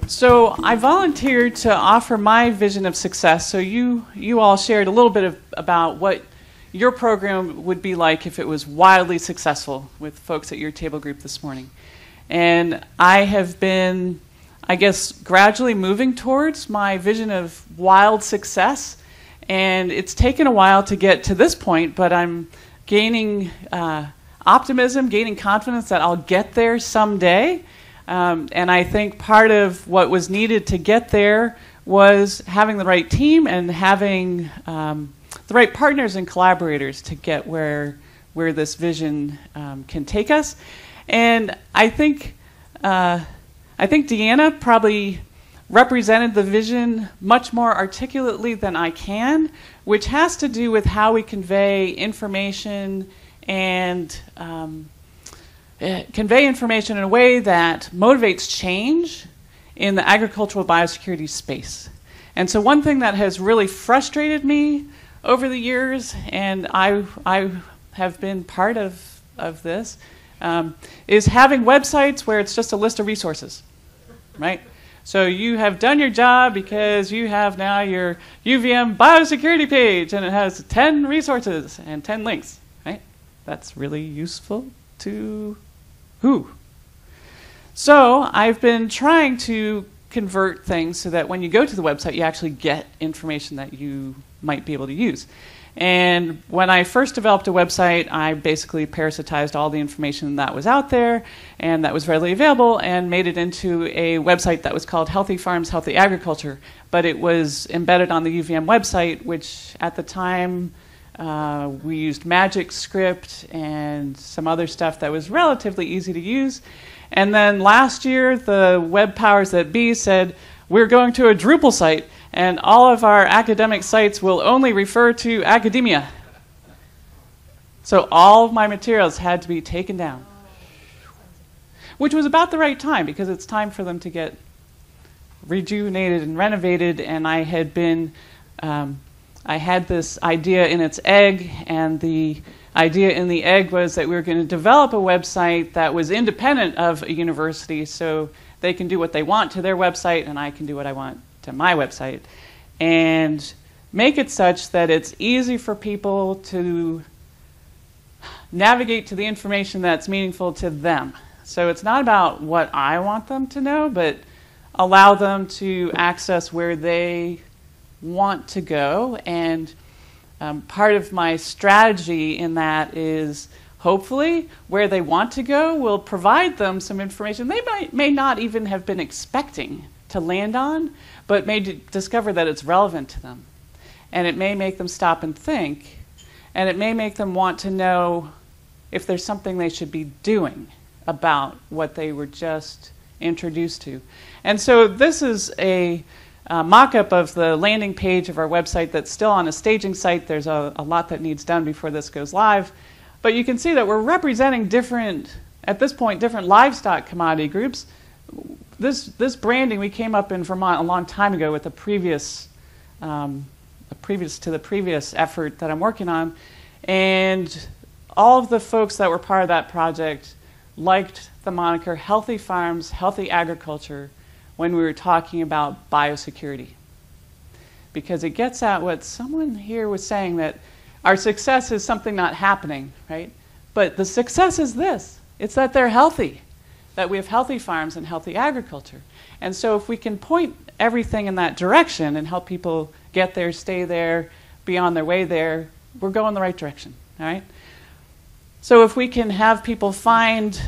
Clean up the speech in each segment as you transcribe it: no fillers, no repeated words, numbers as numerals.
So I volunteered to offer my vision of success. So you all shared a little bit about what your program would be like if it was wildly successful with folks at your table group this morning. And I have been, I guess, gradually moving towards my vision of wild success. And it's taken a while to get to this point, but I'm gaining optimism, gaining confidence that I'll get there someday. And I think part of what was needed to get there was having the right team and having the right partners and collaborators to get where this vision can take us. And I think Deanna probably represented the vision much more articulately than I can, which has to do with how we convey information and convey information in a way that motivates change in the agricultural biosecurity space. And so one thing that has really frustrated me over the years, and I have been part of this, is having websites where it's just a list of resources, right? So you have done your job because you have now your UVM biosecurity page, and it has 10 resources and 10 links, right? That's really useful to who? So I've been trying to convert things so that when you go to the website, you actually get information that you might be able to use. And when I first developed a website, I basically parasitized all the information that was out there and that was readily available and made it into a website that was called Healthy Farms, Healthy Agriculture. But it was embedded on the UVM website, which at the time we used Magic Script and some other stuff that was relatively easy to use. And then last year, the web powers that be said, we're going to a Drupal site, and all of our academic sites will only refer to academia. So all of my materials had to be taken down, which was about the right time, because it's time for them to get rejuvenated and renovated. And I had been, I had this idea in its egg, and the idea in the egg was that we were going to develop a website that was independent of a university, so they can do what they want to their website, and I can do what I want to my website, and make it such that it's easy for people to navigate to the information that's meaningful to them. So it's not about what I want them to know, but allow them to access where they want to go. And part of my strategy in that is hopefully where they want to go will provide them some information they may not even have been expecting to land on, but may discover that it's relevant to them. And it may make them stop and think, and it may make them want to know if there's something they should be doing about what they were just introduced to. And so this is a mock-up of the landing page of our website that's still on a staging site. There's a lot that needs done before this goes live. But you can see that we're representing different, at this point, different livestock commodity groups. This branding we came up in Vermont a long time ago with the previous to the previous effort that I'm working on. And all of the folks that were part of that project liked the moniker Healthy Farms, Healthy Agriculture when we were talking about biosecurity. Because it gets at what someone here was saying, that our success is something not happening, right? But the success is this. It's that they're healthy, that we have healthy farms and healthy agriculture. And so if we can point everything in that direction and help people get there, stay there, be on their way there, we're going the right direction, all right? So if we can have people find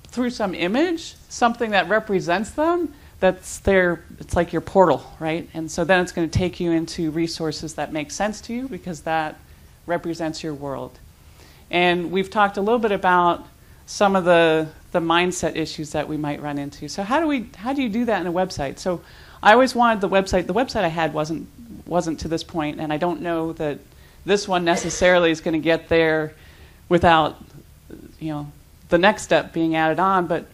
through some image, something that represents them, it's like your portal, right? And so then it's going to take you into resources that make sense to you because that represents your world. And we've talked a little bit about some of the mindset issues that we might run into. So how do you do that in a website? So I always wanted the website I had wasn't to this point, and I don't know that this one necessarily is going to get there without, the next step being added on, but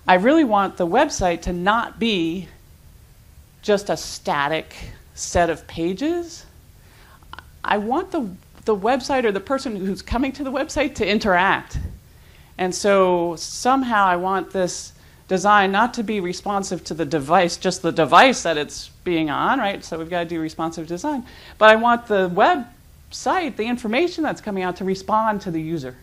I really want the website to not be just a static set of pages. I want the website or the person who's coming to the website to interact. And so somehow I want this designed not to be responsive to the device, just the device that it's being on, right? So we've got to do responsive design. But I want the website, the information that's coming out, to respond to the user.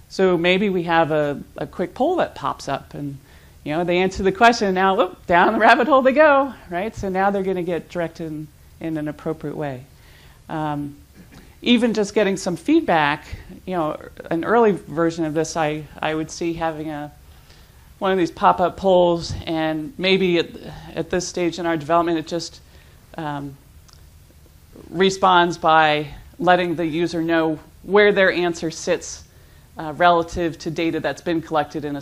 So maybe we have a quick poll that pops up, and they answer the question, and now whoop, down the rabbit hole they go, right? So now they're going to get directed in an appropriate way. Even just getting some feedback, an early version of this, I would see having one of these pop-up polls, and maybe at this stage in our development, it just responds by letting the user know where their answer sits relative to data that's been collected in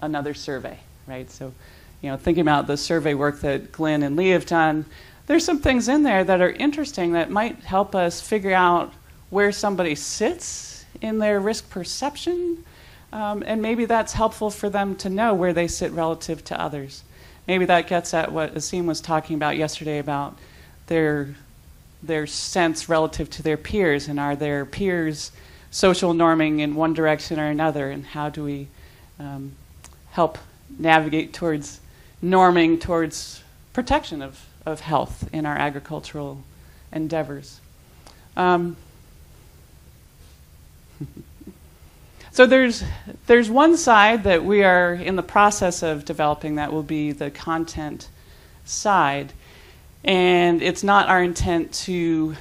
another survey, right? So, thinking about the survey work that Glenn and Lee have done, there's some things in there that are interesting that might help us figure out where somebody sits in their risk perception. And maybe that's helpful for them to know where they sit relative to others. Maybe that gets at what Asim was talking about yesterday about their sense relative to their peers, and are their peers social norming in one direction or another, and how do we help navigate towards norming towards protection of health in our agricultural endeavors. So there's one side that we are in the process of developing that will be the content side, and it's not our intent to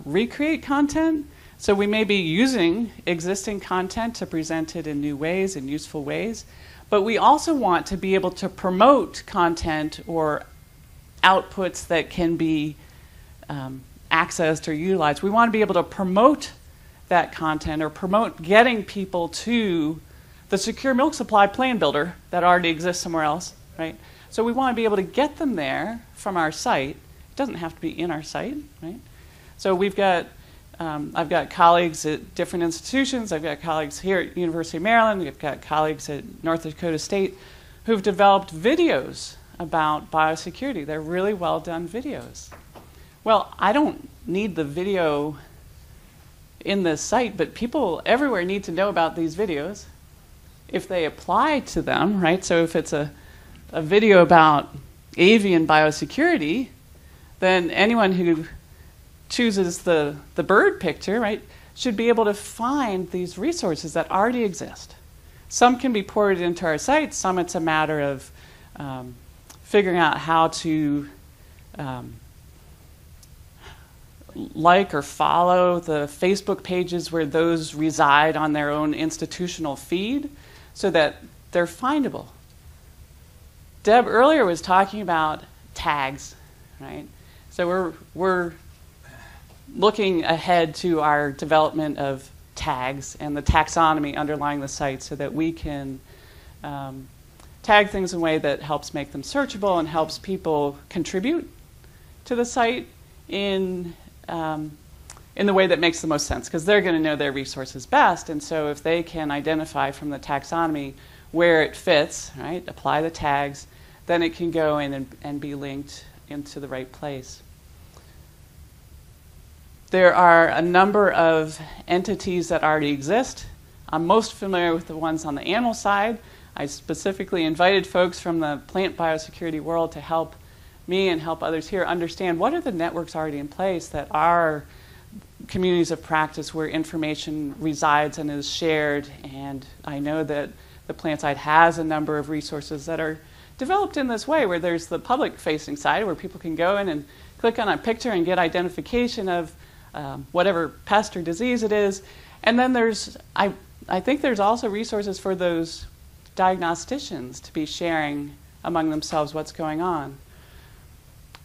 recreate content. So we may be using existing content to present it in new ways, in useful ways, but we also want to be able to promote content or outputs that can be accessed or utilized. We want to be able to promote that content or promote getting people to the secure milk supply plan builder that already exists somewhere else, right? So we want to be able to get them there from our site. It doesn't have to be in our site, right? So we've got, I've got colleagues at different institutions. I've got colleagues here at University of Maryland. We've got colleagues at North Dakota State who've developed videos about biosecurity. They're really well done videos. Well, I don't need the video in this site, but people everywhere need to know about these videos if they apply to them, right? So if it's a video about avian biosecurity, then anyone who chooses the bird picture, right, should be able to find these resources that already exist. Some can be ported into our site. Some it's a matter of figuring out how to like or follow the Facebook pages where those reside on their own institutional feed so that they're findable. Deb earlier was talking about tags, right? So we're looking ahead to our development of tags and the taxonomy underlying the site so that we can tag things in a way that helps make them searchable and helps people contribute to the site in the way that makes the most sense, because they're going to know their resources best. And so if they can identify from the taxonomy where it fits, right, apply the tags, then it can go in and be linked into the right place. There are a number of entities that already exist. I'm most familiar with the ones on the animal side. I specifically invited folks from the plant biosecurity world to help me and help others here understand what are the networks already in place that are communities of practice where information resides and is shared. And I know that the plant side has a number of resources that are developed in this way, where there's the public-facing side where people can go in and click on a picture and get identification of whatever pest or disease it is. And then there's, I think there's also resources for those diagnosticians to be sharing among themselves what's going on.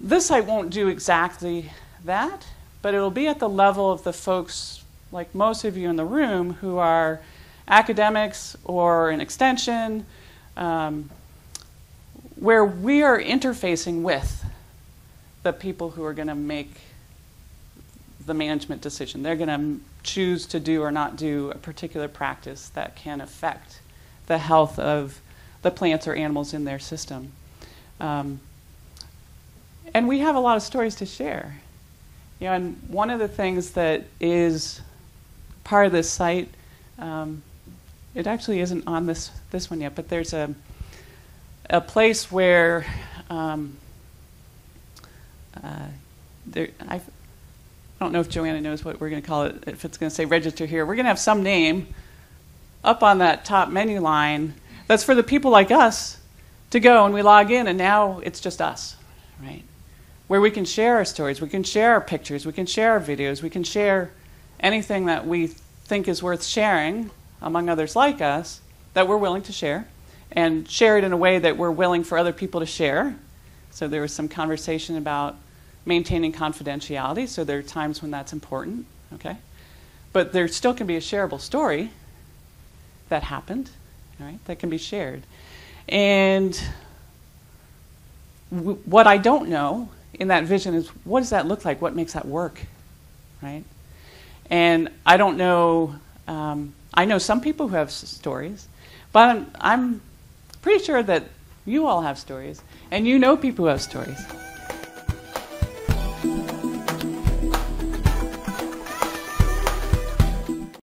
This site won't do exactly that, but it'll be at the level of the folks, like most of you in the room, who are academics or an extension, where we are interfacing with the people who are going to make the management decision. They're going to choose to do or not do a particular practice that can affect the health of the plants or animals in their system. And we have a lot of stories to share. And one of the things that is part of this site it actually isn't on this one yet, but there's a place where I don't know if Joanna knows what we're going to call it, if it's going to say register here. We're going to have some name up on that top menu line that's for the people like us to go, and we log in, and now it's just us, right? Where we can share our stories, we can share our pictures, we can share our videos, we can share anything that we think is worth sharing among others like us that we're willing to share, and share it in a way that we're willing for other people to share. So there was some conversation about maintaining confidentiality, so there are times when that's important, okay? But there still can be a shareable story that happened, all right, that can be shared. And what I don't know in that vision is, what does that look like? What makes that work, right? And I don't know, I know some people who have stories, but I'm pretty sure that you all have stories, and you know people who have stories.